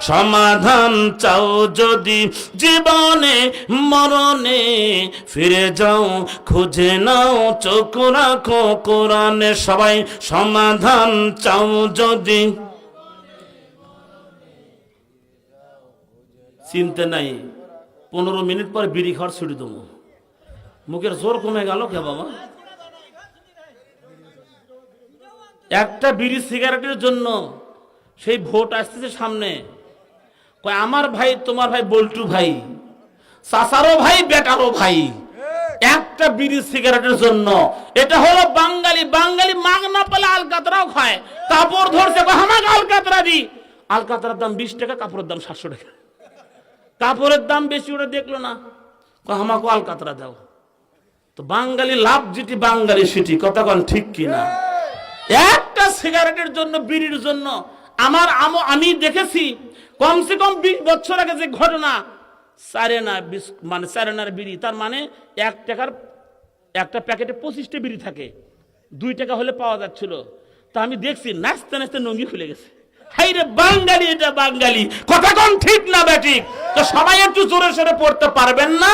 সমাধান চাও যদি জীবনে মরণে ফিরে যাও খুঁজে নাও চোখ রাখো কোরআনে সবাই সমাধান চাও যদি চিনতে নাই 15 মিনিট পর বিড়ি খাওয়ার ছুটি দেবো মুখের জোর কমে গেল কে বাবা একটা বিড়ি সিগারেটের জন্য সেই ভোট আসতেছে সামনে কয় আমার ভাই তোমার ভাই বল্টু ভাই চাচারও ভাই বেটারও ভাই একটা বিড়ি সিগারেটের জন্য এটা হলো বাঙালি বাঙালি মাগ না পেলে আলকাতরাও খায় কাপড় ধরছে আমাকে আলকাতরা দি আলকাতরার দাম 20 টাকা কাপড়ের দাম 700 টাকা কাপড়ের দাম বেশি ওটা দেখলো না আমাকে আলকাতরা দাও তো বাঙালি লাভ যেটি বাঙালি সেটি কথা কোন ঠিক কিনা একটা সিগারেটের জন্য বিড়ির জন্য আমি দেখেছি কমসে কম 20 বছর আগে যে ঘটনা সারেনার বিড়ি তার মানে 1 টাকার একটা প্যাকেটে 25টা বিড়ি থাকে 2 টাকা হলে পাওয়া যাচ্ছিল তা আমি দেখছি নাচতে নাচতে নঙ্গি খুলে গেছে হাই রে বাঙালি এটা বাঙালি কথা কোন ঠিক না বেঠিক তো সবাই একটু জোরে সোরে পড়তে পারবেন না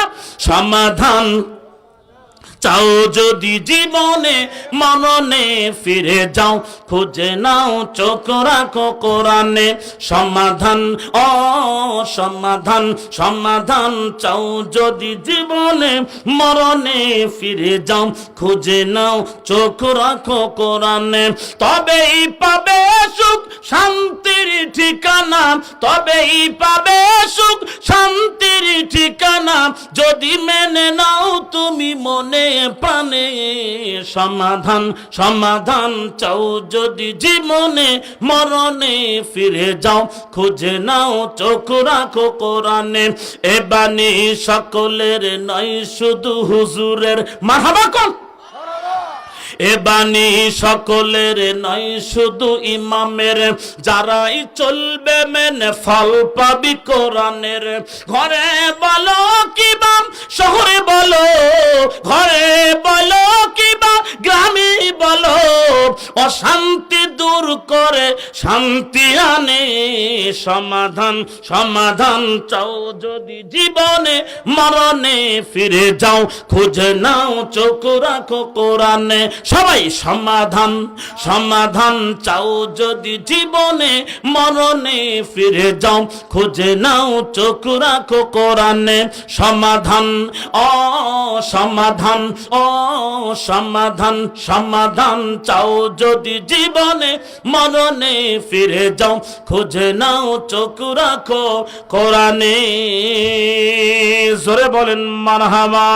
সমাধান চাও যদি জীবনে মরণে ফিরে যাও খুঁজে নাও চোখ রাখো কোরআনে সমাধান সমাধান সমাধান চাও যদি জীবনে মরণে ফিরে যাও খুঁজে নাও চোখ রাখো কোরআনে তবেই পাবে সুখ শান্তির ঠিকানা তবেই পাবে সুখ শান্তির ঠিকানা যদি মেনে নাও তুমি মনে প্রাণে সমাধান সমাধান চাও যদি জীবনে মরণে ফিরে যাও খুঁজে নাও চোখ রাখো কোরআনে এ বাণী সকলের নয় শুধু হুজুরের মারহাবা কোন এ বাণী সকলের নয় শুধু ইমামের যারাই চলবে মেনে ফল পাবি কোরআনের ঘরে বলো কিবা শহরে বলো ঘরে বলো কিবা গ্রামে বলো অশান্তি দূর করে শান্তি আনে সমাধান সমাধান চাও যদি জীবনে মরণে ফিরে যাও খুঁজে নাও চোখ রাখো কোরআনে সবাই সমাধান সমাধান চাও যদি জীবনে মরণে ফিরে যাও খুঁজে নাও চোখ রাখো কোরআনে সমাধান সমাধান সমাধান সমাধান চাও যদি জীবনে মরণে ফিরে যাও খুঁজে নাও চোখ রাখো কোরআনে জোরে বলেন মারহাবা।